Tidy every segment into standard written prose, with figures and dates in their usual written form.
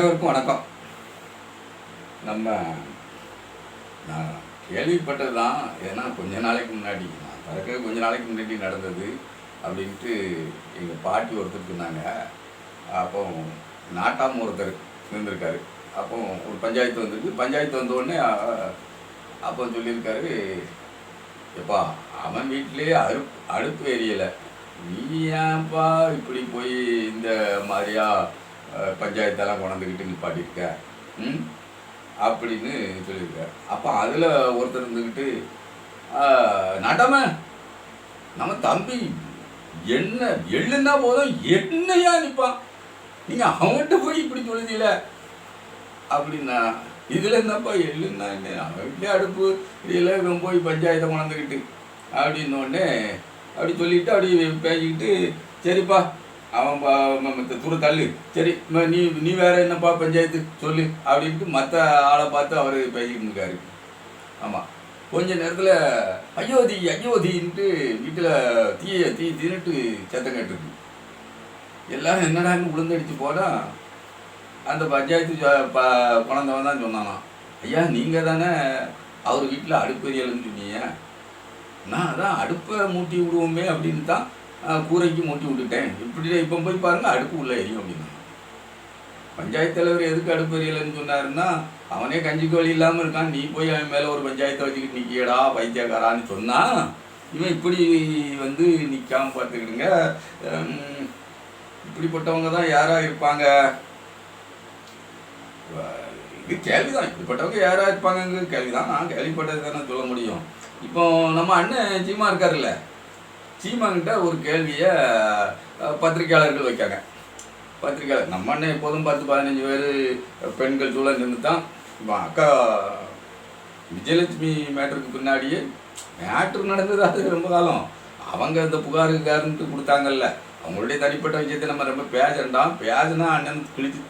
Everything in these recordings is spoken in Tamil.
அனைவருக்கும் வணக்கம். நம்ம நான் கேள்விப்பட்டது தான். ஏன்னா கொஞ்ச நாளைக்கு முன்னாடி நான் பிறக்க கொஞ்ச நாளைக்கு முன்னாடி நடந்தது அப்படின்ட்டு எங்கள் பாட்டி ஒருத்தர் சொன்னாங்க. அப்போ நாட்டாம ஒருத்தர் இருந்திருக்காரு. அப்போ ஒரு பஞ்சாயத்து வந்திருக்கு. பஞ்சாயத்து வந்தோடனே அப்போ சொல்லியிருக்காரு, எப்பா அவன் வீட்டிலேயே அடுப்பு எரியலை, நீ ஏன்ப்பா இப்படி போய் இந்த மாதிரியா பஞ்சாயத்தெல்லாம் கொண்டாந்துக்கிட்டு நிப்பாட்டியிருக்க அப்படின்னு சொல்லியிருக்காரு. அப்போ அதில் ஒருத்தர் இருந்துக்கிட்டு, நட்டம நம்ம தம்பி என்ன எள்ளுன்னா போதும் என்னையா நிற்பான், நீங்கள் அவன்கிட்ட போய் இப்படி சொல்லுதீல அப்படின்னா, இதில் என்னப்பா எள்ளுன்னா என்ன, அவன் வீட்டிலே அடுப்பு இதில் போய் பஞ்சாயத்தை கொண்டாந்துக்கிட்டு அப்படின்னோடனே அப்படி சொல்லிவிட்டு அப்படி பேசிக்கிட்டு, சரிப்பா அவன் தூர தள்ளு, சரி நீ வேற என்னப்பா பஞ்சாயத்து சொல்லு அப்படின்ட்டு மற்ற ஆளை பார்த்து அவர் பேசிக்கிட்டு இருக்காரு. ஆமாம், கொஞ்ச நேரத்தில் ஐயோதி ஐயோதின்ட்டு வீட்டில் தீ தின்னுட்டு சத்தம் கேட்டுருக்கு. எல்லோரும் என்னடான்னு விழுந்தடிச்சு போனால் அந்த பஞ்சாயத்து குழந்தவன் தான் சொன்னானா, ஐயா நீங்கள் தானே அவர் வீட்டில் அடுப்பு எரியலைன்னு சொன்னீங்க, நான் அதான் அடுப்பை மூட்டி விடுவோமே அப்படின்னு தான் கூரைக்கு மூட்டி விட்டுட்டேன், இப்படி இப்போ போய் பாருங்கள் அடுப்பு உள்ள எரியும் அப்படின்னா. பஞ்சாயத்து தலைவர் எதுக்கு அடுப்பு எரியலைன்னு சொன்னாருன்னா, அவனே கஞ்சிக்கு வழி இல்லாமல் இருக்கான், நீ போய் அவன் மேலே ஒரு பஞ்சாயத்தை வச்சுக்கிட்டு நிற்கியடா வைத்தியக்காரான்னு சொன்னால் இவன் இப்படி வந்து நிற்காமல் பார்த்துக்கிடுங்க. இப்படிப்பட்டவங்க தான் யாராக இருப்பாங்க, இது கேள்விதான், இப்படிப்பட்டவங்க யாராக இருப்பாங்க கேள்விதான். நான் கேள்விப்பட்டது தானே சொல்ல முடியும். இப்போ நம்ம அண்ணன் சீமா இருக்காருல்ல, சீமாங்கிட்ட ஒரு கேள்வியை பத்திரிக்கையாளர்கள் வைக்காங்க. பத்திரிக்கையாளர் நம்ம அண்ணன் எப்போதும் 10-15 பேர் பெண்கள் சூழல் நின்று தான். இப்போ அக்கா விஜயலட்சுமி மேட்டருக்கு பின்னாடியே மேட்ரு நடந்தது, அது ரொம்ப காலம். அவங்க இந்த புகாருக்காருன்ட்டு கொடுத்தாங்கல்ல, அவங்களுடைய தனிப்பட்ட விஷயத்தை நம்ம ரொம்ப பேசண்டாம். பேசினா அண்ணன் கிழித்து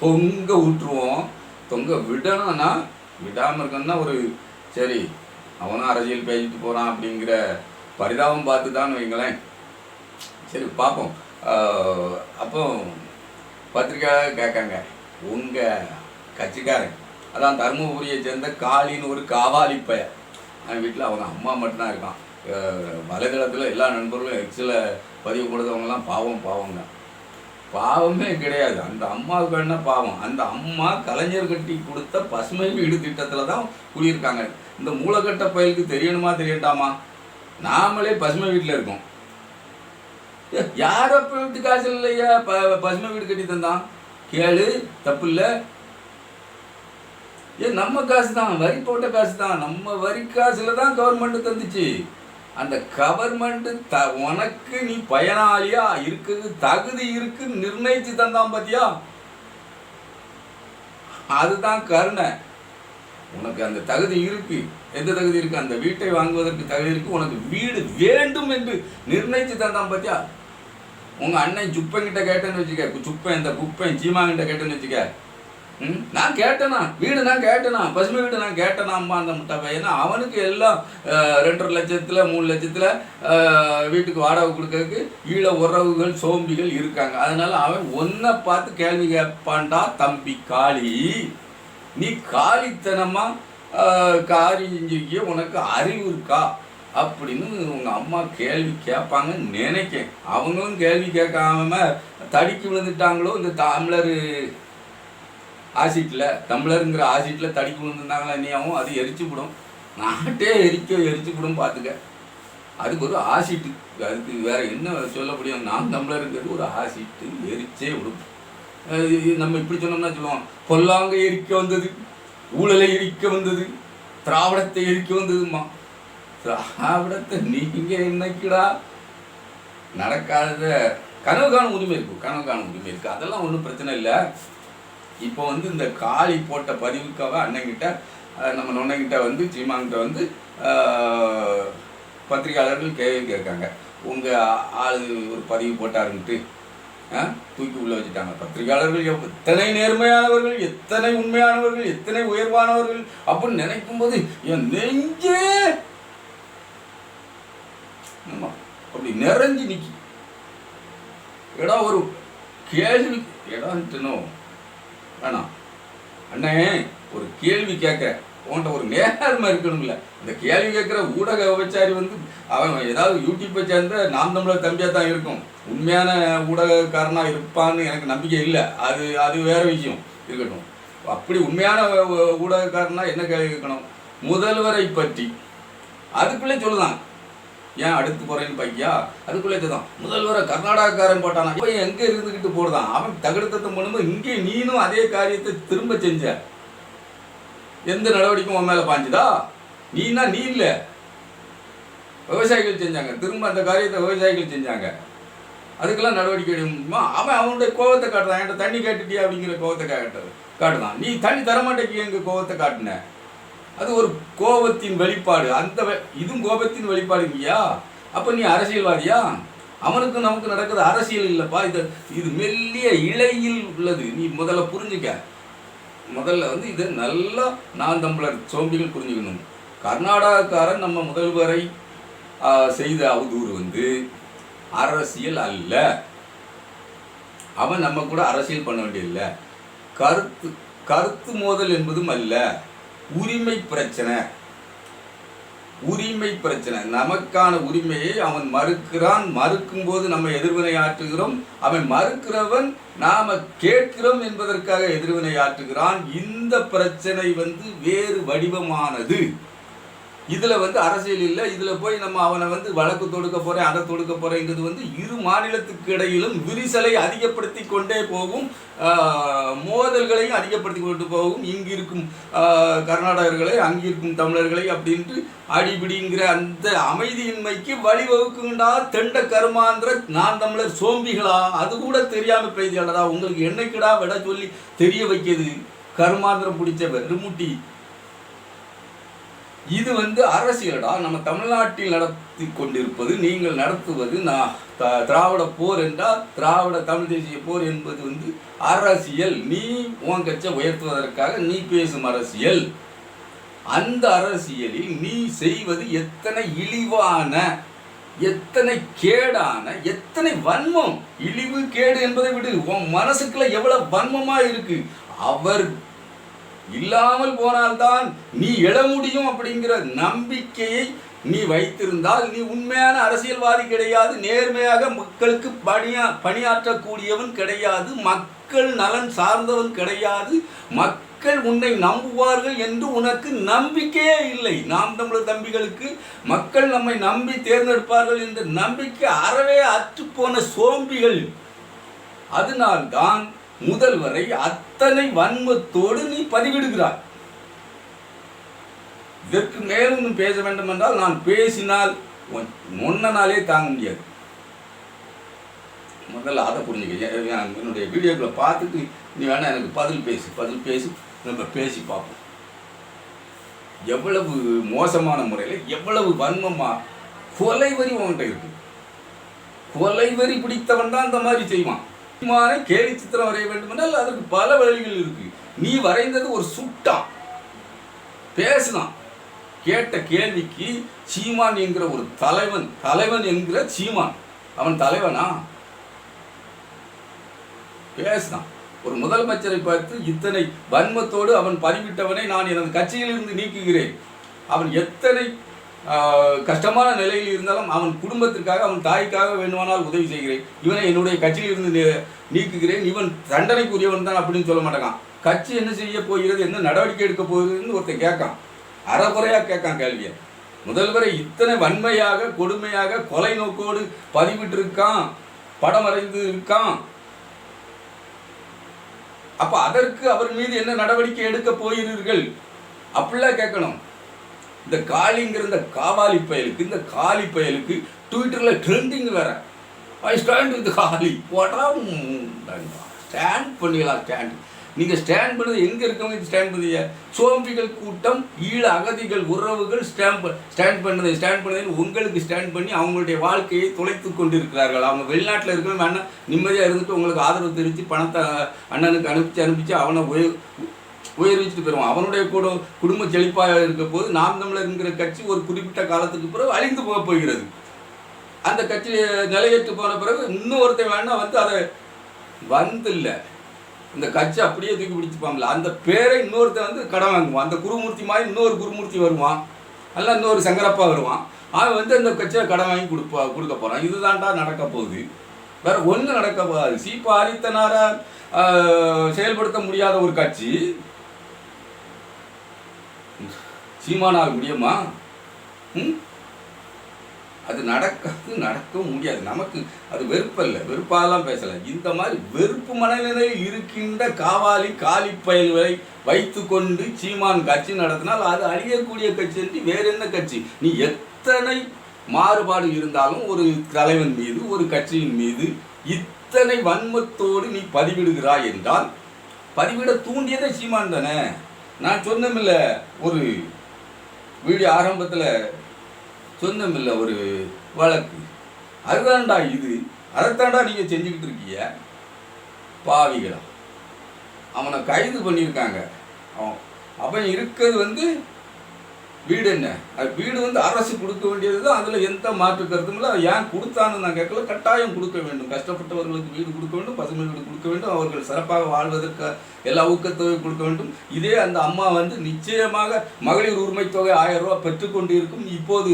தொங்க விட்டுருவோம். தொங்க விடணும்னா விடாமல் இருக்கணும்னா ஒரு சரி அவனும் அரசியல் பேசிட்டு போகிறான் அப்படிங்கிற பரிதாபம் பார்த்து தான் வைங்களேன். சரி பார்ப்போம். அப்போ பத்திரிக்கை கேட்காங்க, உங்கள் கட்சிக்காரன் அதான் தருமபுரியை சேர்ந்த காளின்னு ஒரு காவாலி பையன், அவன் வீட்டில் அவங்க அம்மா மட்டும்தான் இருக்கான். வலைதளத்தில் எல்லா நண்பர்களும் எக்ஸில் பதிவு கொடுத்தவங்கலாம் பாவங்க, பாவமே கிடையாது. அந்த அம்மாவுக்கு என்ன பாவம், அந்த அம்மா கலைஞர் கட்டி கொடுத்த பசுமை வீடு திட்டத்தில் தான் குடியிருக்காங்க. இந்த மூலக்கட்ட பயலுக்கு தெரியணுமா தெரியட்டாமா, நாமளே பசுமை வீட்டில் இருக்கோம். யார் அப்போ வீட்டு காசு இல்லையா பசுமை வீடு கட்டி தந்தான், கேளு, தப்பு இல்லை. நம்ம காசு தான், வரி போட்ட காசு தான், நம்ம வரி காசுல தான் கவர்மெண்ட் தந்துச்சு. அந்த கவர்மெண்ட் உனக்கு நீ பயனாளியா இருக்குது தகுதி இருக்குன்னு நிர்ணயிச்சு தந்தான் பாத்தியா, அதுதான் கருணை. உனக்கு அந்த தகுதி இருக்கு, எந்த தகுதி இருக்கு, அந்த வீட்டை வாங்குவதற்கு தகுதி இருக்கு, உனக்கு வீடு வேண்டும் என்று நிர்ணயிச்சு தந்தான் பாத்தியா. உங்க அண்ணன் சுப்பங்கிட்ட கேட்டேன்னு வச்சுக்க, சுப்பன் இந்த குப்பன் சீமாங்கிட்ட கேட்டேன்னு வச்சுக்க, நான் கேட்டேனா வீடு, நான் கேட்டேனா பசுமை வீடு, நான் கேட்டேனா அம்மா அந்த முட்டை பையனா. அவனுக்கு எல்லாம் 2.5 லட்சத்தில் 3 லட்சத்தில் வீட்டுக்கு வாடகை கொடுக்கறதுக்கு ஈழ உறவுகள் சோம்பிகள் இருக்காங்க. அதனால அவன் ஒன்றை பார்த்து கேள்வி கேட்பான்டா, தம்பி காளி, நீ காளித்தனமாக காரி செஞ்சிருக்கிய, உனக்கு அறிவு இருக்கா அப்படின்னு உங்கள் அம்மா கேள்வி கேட்பாங்கன்னு நினைக்கேன். அவங்களும் கேள்வி கேட்காம தடிக்கு விழுந்துட்டாங்களோ, இந்த தமிழர் ஆசிட்டில், தமிழருங்கிற ஆசிட்டில் தடிக்கு விழுந்துருந்தாங்களா நீயாவும், அது எரிச்சு விடும், நாட்டே எரிச்சு விடும் பார்த்துக்க. அதுக்கு ஒரு ஆசிட்டு, அதுக்கு வேறு என்ன சொல்ல முடியும், நான் தமிழருங்கிறது ஒரு ஆசிட்டு எரிச்சே விடும். நம்ம இப்படி சொன்னோம்னா சொல்லுவோம், பொல்லாங்க எரிக்க வந்தது, ஊழலை எரிக்க வந்தது, திராவிடத்தை எரிக்க வந்ததுமா. திராவிடத்தை நீங்கள் என்னைக்குடா, நடக்காத கனவு காணும் உரிமை இருக்குது, அதெல்லாம் ஒன்றும் பிரச்சனை இல்லை. இப்போ வந்து இந்த காளி போட்ட பதிவுக்காக அண்ணங்கிட்ட, நம்ம நொண்ணங்கிட்ட வந்து சீமாங்கிட்ட வந்து பத்திரிகையாளர்கள் கேள்வி கேட்காங்க. உங்கள் ஆள் ஒரு பதிவு போட்டாருன்ட்டு தூக்கி உள்ளே வச்சுட்டாங்க. பத்திரிகையாளர்கள் எத்தனை நேர்மையானவர்கள், எத்தனை உண்மையானவர்கள், எத்தனை உயர்வானவர்கள் அப்படின்னு நினைக்கும் போது என் நெஞ்சே அப்படி நிறைஞ்சு நிற்கி. ஏடா ஒரு கேள்வி இடம்ட்டுனோ வேணாம். அண்ணே, ஒரு கேள்வி கேட்குற உன்கிட்ட ஒரு நேர்மை இருக்கணும்ல. இந்த கேள்வி கேட்குற ஊடக விபச்சாரி வந்து அவன் ஏதாவது யூடியூப்பை சேர்ந்த நாம் தமிழர் தம்பியாக தான் இருக்கும். உண்மையான ஊடகக்காரனாக இருப்பான்னு எனக்கு நம்பிக்கை இல்லை. அது வேற விஷயம் இருக்கட்டும். அப்படி உண்மையான ஊடகக்காரனா என்ன கேள்வி கேட்கணும்? முதல்வரை பற்றி அதுக்குள்ளே சொல்லுதான். ஏன் அடுத்து போகிறேன்னு பையா அதுக்குள்ளே தான் முதல்வரை கர்நாடகாக்காரன் போட்டானா. இப்போ எங்கே இருந்துக்கிட்டு போடுதான் அவன் தகுடுத்தம் பண்ணும்போது இங்கே நீனும் அதே காரியத்தை திரும்ப செஞ்ச. எந்த நடவடிக்கையும் உன் மேலே பாஞ்சுதா? நீனா நீ இல்லை, விவசாயிகள் செஞ்சாங்க. திரும்ப அந்த காரியத்தை விவசாயிகள் செஞ்சாங்க. அதுக்கெல்லாம் நடவடிக்கை எடுக்கணுமா? அவன் அவனுடைய கோபத்தை காட்டுறான். என்கிட்ட தண்ணி கேட்டுட்டியா அப்படிங்கிற கோபத்தை காட்டுதான். நீ தண்ணி தரமாட்டேக்கு எங்க கோபத்தை காட்டின. அது ஒரு கோபத்தின் வெளிப்பாடு. இதுவும் கோபத்தின் வெளிப்பாடு இல்லையா? அப்போ நீ அரசியல்வாதியா? அவனுக்கும் நமக்கு நடக்குது அரசியல் இல்லைப்பா. இது மெல்லிய இலையில் உள்ளது. நீ முதல்ல புரிஞ்சுக்க. முதல்ல வந்து இதை நல்லா நான் தமிழர் சோம்பிகள் புரிஞ்சுக்கணும். கர்நாடகாக்காரன் நம்ம முதல்வரை செய்த அவதூறு வந்து அரசியல் அல்ல. அவன் நம்ம கூட அரசியல் பண்ண வேண்டியதில்லை. கருத்து மோதல் என்பதும் அல்ல. உரிமை பிரச்சனை. நமக்கான உரிமையை அவன் மறுக்கிறான். மறுக்கும் போது நம்ம எதிர்வினை ஆற்றுகிறோம். அவன் மறுக்கிறவன் நாம கேட்கிறோம் என்பதற்காக எதிர்வினை ஆற்றுகிறான். இந்த பிரச்சனை வந்து வேறு வடிவமானது. இதுல வந்து அரசியல் இல்லை. இதுல போய் நம்ம அவனை வந்து வழக்கு தொடுக்க போறேன், அதை தொடுக்க போறேங்கிறது வந்து இரு மாநிலத்துக்கு இடையிலும் விரிசலை அதிகப்படுத்தி கொண்டே போகும், மோதல்களையும் அதிகப்படுத்தி கொண்டு போகும். இங்கு இருக்கும் கர்நாடகர்களை, அங்கிருக்கும் தமிழர்களை அப்படின்ட்டு அடிபிடிங்கிற அந்த அமைதியின்மைக்கு வழிவகுக்குண்டா தெண்ட கருமாந்திர நான் தமிழர் சோம்பிகளா? அது கூட தெரியாம பெய்தியாளரா? உங்களுக்கு என்னைக்குடா விட சொல்லி தெரிய வைக்கிறது கருமாந்திரம் பிடிச்ச வெறுமுட்டி. இது வந்து அரசியலடா. நம்ம தமிழ்நாட்டில் நடத்தி கொண்டிருப்பது, நீங்கள் நடத்துவது திராவிட போர் என்றால் திராவிட தமிழ் தேசிய போர் என்பது வந்து அரசியல். நீ உன் கட்சியை உயர்த்துவதற்காக நீ பேசும் அரசியல். அந்த அரசியலில் நீ செய்வது எத்தனை இழிவான, எத்தனை கேடான, எத்தனை வன்மம். இழிவு கேடு என்பதை விடு, உன் மனசுக்குள்ள எவ்வளவு வன்மமா இருக்கு. அவர் இல்லாமல் போனால்தான் நீ எழ முடியும் அப்படிங்கிற நம்பிக்கையை நீ வைத்திருந்தால் நீ உண்மையான அரசியல்வாதி கிடையாது. நேர்மையாக மக்களுக்கு பணியாற்றக்கூடியவன் கிடையாது. மக்கள் நலன் சார்ந்தவன் கிடையாது. மக்கள் உன்னை நம்புவார்கள் என்று உனக்கு நம்பிக்கையே இல்லை. நாம் தமிழர் தம்பிகளுக்கு மக்கள் நம்மை நம்பி தேர்ந்தெடுப்பார்கள் என்ற நம்பிக்கை அறவே அற்றுப்போன சோம்பிகள். அதனால்தான் முதல்வரை அத்தனை வன்மத்தோடு நீ பதிவிடுகிறாய். இதற்கு மேலும் பேச வேண்டும் என்றால் நான் பேசினால் முன்ன நாளே தாங்க முடியாது. முதல்ல அதை புரிஞ்சுக்க. என்னுடைய வீடியோக்களை பார்த்துட்டு நீ வேணா எனக்கு பதில் பேசி நம்ம பேசி பார்ப்போம். எவ்வளவு மோசமான முறையில், எவ்வளவு வன்மமா கொலைவரி உன்கிட்ட இருக்கு. கொலைவரி பிடித்தவன் தான் இந்த மாதிரி செய்வான். கேலி சித்திரம் வரைய வேண்டும் என்றால் அதற்கு பல வழிகள் இருக்கு. நீ வரைந்தது ஒரு சுட்டான் பேசுதான். கேட்ட கேள்விக்கு சீமான் என்கிற ஒரு தலைவன் என்கிற சீமான் அவன் தலைவனா? பேசுதான். ஒரு முதலமைச்சரை பார்த்து இத்தனை வன்மத்தோடு அவன் பதிவிட்டவனை நான் எனது கட்சியிலிருந்து நீக்குகிறேன். அவன் எத்தனை கஷ்டமான நிலையில் இருந்தாலும் அவன் குடும்பத்திற்காக, அவன் தாய்க்காக வேண்டுமானால் உதவி செய்கிறேன். இவனை என்னுடைய கட்சியிலிருந்து நீக்குகிறேன். இவன் தண்டனைக்குரியவன் தான் அப்படின்னு சொல்ல மாட்டான். கட்சி என்ன செய்ய போகிறது, என்ன நடவடிக்கை எடுக்க போகுதுன்னு ஒருத்தன் கேட்கான். அறகுறையாக கேட்கான் கேள்வியை. முதல்வரை இத்தனை வன்மையாக, கொடுமையாக, கொலை நோக்கோடு பதிவிட்டு இருக்கான், படம் வரைந்து இருக்கான். அப்ப அதற்கு அவர் மீது என்ன நடவடிக்கை எடுக்க போகிறீர்கள் அப்படிலாம் கேட்கணும். இந்த காளிங்கிற இந்த காவாலி பயலுக்கு, இந்த காலி பயலுக்கு ட்விட்டரில் ட்ரெண்டிங் வேற. ஐ ஸ்டாண்ட் வித் காலி போட்டா ஸ்டாண்ட் பண்ணிக்கலாம். நீங்கள் ஸ்டாண்ட் பண்ணது எங்கே இருக்கவங்க ஸ்டாண்ட் பண்ணுறீங்க? சோம்பிகள் கூட்டம், ஈழ அகதிகள் உறவுகள் ஸ்டாண்ட் பண்ணது உங்களுக்கு ஸ்டாண்ட் பண்ணி அவங்களுடைய வாழ்க்கையை தொலைத்து கொண்டு இருக்கிறார்கள். அவங்க வெளிநாட்டில் இருக்கிறவங்க அண்ணன் நிம்மதியாக இருந்துட்டு உங்களுக்கு ஆதரவு தெரிவித்து பணத்தை அண்ணனுக்கு அனுப்பிச்சு அவனை உயர்விச்சுட்டு போயிடுவான். அவனுடைய குடும்ப செழிப்பாக இருக்க போது நாம் தமிழர்ங்கிற கட்சி ஒரு குறிப்பிட்ட காலத்துக்கு பிறகு அழிந்து போக போகிறது. அந்த கட்சி நிலையேற்று போன பிறகு இன்னொருத்தன் வேணா வந்து அதை இல்லை இந்த கட்சி அப்படியே தூக்கி பிடிச்சிப்பாங்களா, அந்த பேரை இன்னொருத்தன் வந்து கடன் வாங்குவான். அந்த குருமூர்த்தி மாதிரி இன்னொரு குருமூர்த்தி வருவான், அல்ல இன்னொரு சங்கரப்பா வருவான். அவன் வந்து அந்த கட்சியை கடன் வாங்கி கொடுக்க போகிறான். இதுதான்டா நடக்க போகுது, வேற ஒன்றும் நடக்க போகாது. சீப்பா ஆதித்தனார செயல்படுத்த முடியாத ஒரு கட்சி சீமானால் முடியுமா? அது நடக்கவும் முடியாது. நமக்கு அது வெறுப்பல்ல, வெறுப்பாலாம் பேசலை. இந்த மாதிரி வெறுப்பு மனநிலையில் இருக்கின்ற காலி பயல்களை வைத்து கொண்டு சீமான் கட்சி நடத்தினால் அது அழியக்கூடிய கட்சி என்று வேற என்ன கட்சி? நீ எத்தனை மாறுபாடு இருந்தாலும் ஒரு தலைவன் மீது, ஒரு கட்சியின் மீது இத்தனை வன்மத்தோடு நீ பதிவிடுகிறாய் என்றால், பதிவிட தூண்டியதே சீமான் தானே. நான் சொன்னமில்ல, ஒரு வீடியோ ஆரம்பத்தில் சொன்னமில்ல, ஒரு வழக்கு அதுதான்டா இது. அதைத்தாண்டா நீங்கள் செஞ்சுக்கிட்டு இருக்கீங்க பாவிகளா. அவனை கைது பண்ணியிருக்காங்க. அவன் இருக்கிறது வந்து வீடு என்ன, அது வீடு வந்து அரசு கொடுக்க வேண்டியது தான். அதில் எந்த மாற்று கருத்தும் இல்லை. ஏன் கொடுத்தான்னு நான் கேட்கல. கட்டாயம் கொடுக்க வேண்டும். கஷ்டப்பட்டவர்களுக்கு வீடு கொடுக்க வேண்டும், பசுமை வீடு கொடுக்க வேண்டும், அவர்கள் சிறப்பாக வாழ்வதற்கு எல்லா ஊக்கத்தொகை கொடுக்க வேண்டும். இதே அந்த அம்மா வந்து நிச்சயமாக மகளிர் உரிமை தொகை 1000 ரூபா பெற்றுக்கொண்டு இருக்கும். இப்போது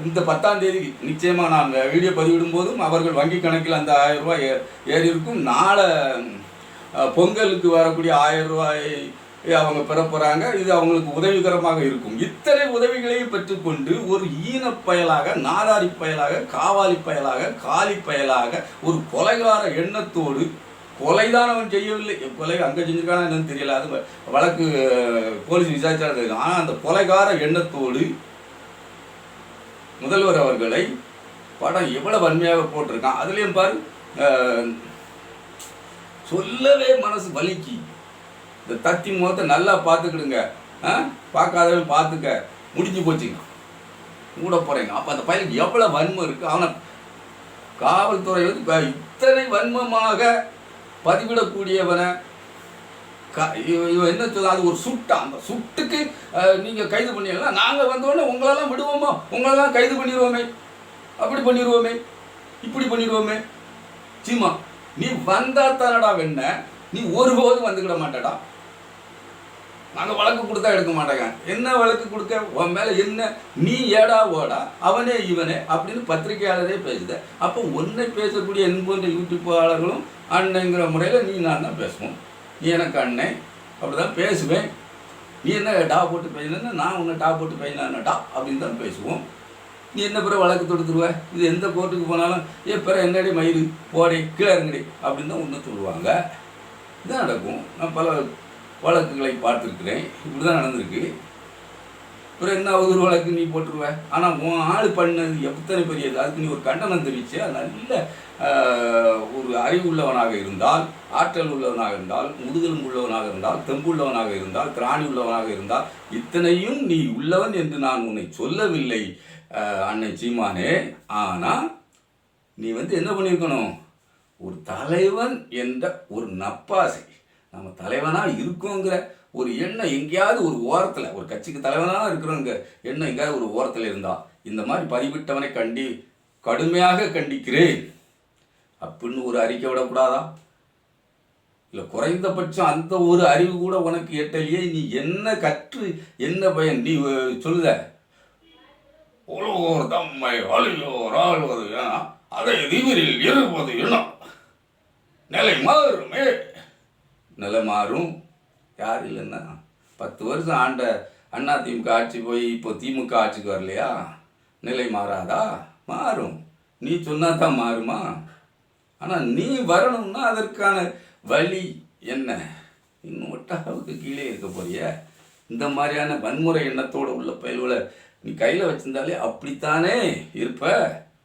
இந்த 10ஆம் தேதி நிச்சயமாக நான் வீடியோ பதிவிடும் போதும் அவர்கள் வங்கி கணக்கில் அந்த 1000 ரூபாய் ஏறி இருக்கும். நாளை பொங்கலுக்கு வரக்கூடிய 1000 ரூபாய் அவங்க பெற போகிறாங்க. இது அவங்களுக்கு உதவிகரமாக இருக்கும். இத்தனை உதவிகளையும் பெற்றுக்கொண்டு ஒரு ஈனப்பயலாக, நாதாரி பயலாக, காவாலி பயலாக, காலி பயலாக, ஒரு கொலைகார எண்ணத்தோடு, கொலைதான் அவன் செய்யவில்லை, கொலை அங்கே செஞ்சிருக்கானா என்னன்னு தெரியல, அது வழக்கு போலீஸ் விசாரிச்சா தெரியும். ஆனால் அந்த கொலைகார எண்ணத்தோடு முதல்வர் அவர்களை படம் எவ்வளவு வன்மையாக போட்டிருக்கான். அதுலேயும் பாரு, சொல்லவே மனசு வலிக்கு. இந்த தத்தி முகத்தை நல்லா பார்த்துக்கிடுங்க, பார்க்காதவன் பார்த்துக்க, முடிஞ்சு போச்சுங்க, கூட போகிறீங்க. அப்போ அந்த பையனுக்கு எவ்வளோ வன்மம் இருக்குது. அவனை காவல்துறை வந்து இத்தனை வன்மமாக பதிவிடக்கூடியவனை இவன் என்ன சொல்ல, அது ஒரு சுட்டான். அந்த சுட்டுக்கு நீங்கள் கைது பண்ணிடலாம். நாங்கள் வந்தோடனே உங்களெல்லாம் விடுவோமோ, உங்களெல்லாம் கைது பண்ணிடுவோமே, அப்படி பண்ணிடுவோமே, இப்படி பண்ணிடுவோமே. சீமா, நீ வந்தா தானடா வெண்ண, நீ ஒருபோதும் வந்துக்கிட மாட்டடா. நாங்கள் வழக்கு கொடுத்தா எடுக்க மாட்டாங்க. என்ன வழக்கு கொடுக்க, உன் மேலே என்ன, நீ ஏடா ஓடா, அவனே இவனே அப்படின்னு பத்திரிகையாளரே பேசுத. அப்போ ஒன்றை பேசக்கூடிய என்போன்ற யூடியூப்பாளர்களும் அண்ணங்கிற முறையில் நீ நான் தான் பேசுவோம். நீ எனக்கு அண்ணன் அப்படி தான் பேசுவேன். நீ என்ன டா போட்டு பேசினா, நான் உன்னை டா போட்டு பேசினாடா அப்படின்னு தான் பேசுவோம். நீ என்ன பிற வழக்கு தொடுத்துருவ. இது எந்த கோர்ட்டுக்கு போனாலும் பிற என்னடி மயிறு போடே கீழே இருங்கடி அப்படின்னு தான் ஒன்று சொல்லுவாங்க. இதுதான் நடக்கும். நான் பல வழக்குகளை பார்த்துருக்குறேன். இப்படி தான் நடந்திருக்கு. அப்புறம் என்ன ஒரு வழக்கு நீ போட்டுருவ. ஆனால் உன் ஆள் பண்ணது எத்தனை பெரியது, அதுக்கு நீ ஒரு கண்டனம் தெரிவிச்சு, நல்ல ஒரு அறிவு உள்ளவனாக இருந்தால், ஆற்றல் உள்ளவனாக இருந்தால், முதுகெலும் உள்ளவனாக இருந்தால், தெம்புள்ளவனாக இருந்தால், திராணி உள்ளவனாக இருந்தால், இத்தனையும் நீ உள்ளவன் என்று நான் உன்னை சொல்லவில்லை அன்னை சீமானே. ஆனால் நீ வந்து என்ன பண்ணியிருக்கணும், ஒரு தலைவன் என்ற ஒரு நப்பாசை, நம்ம தலைவனாக இருக்கோங்கிற ஒரு எண்ணம் எங்கேயாவது ஒரு ஓரத்தில், ஒரு கட்சிக்கு தலைவனாக இருக்கிறோங்க எண்ணம் எங்கேயாவது ஒரு ஓரத்தில் இருந்தால், இந்த மாதிரி பதிவிட்டவனை கடுமையாக கண்டிக்கிறேன் அப்படின்னு ஒரு அறிக்கை விடக்கூடாதா? இல்லை குறைந்தபட்சம் அந்த ஒரு அறிவு கூட உனக்கு எட்டலையே. நீ என்ன கற்று என்ன பயன்? நீ சொல்லுத உலகோர் தம்மை வலியோர் ஆழ்வது ஏன்னா அதை திமிரில் இருப்பது என்ன, நிலை மாறுமே. நிலை மாறும். யார் இல்லைன்னா 10 வருஷம் ஆண்ட அதிமுக ஆட்சி போய் இப்போ திமுக ஆட்சிக்கு வரலையா? நிலை மாறாதா? மாறும். நீ சொன்னா தான் மாறுமா? ஆனால் நீ வரணும்னா அதற்கான வழி என்ன? இன்னும் ஒட்டாவுக்கு கீழே இருக்க போறிய. இந்த மாதிரியான வன்முறை எண்ணத்தோடு உள்ள பயல்களை நீ கையில் வச்சிருந்தாலே அப்படித்தானே இருப்ப.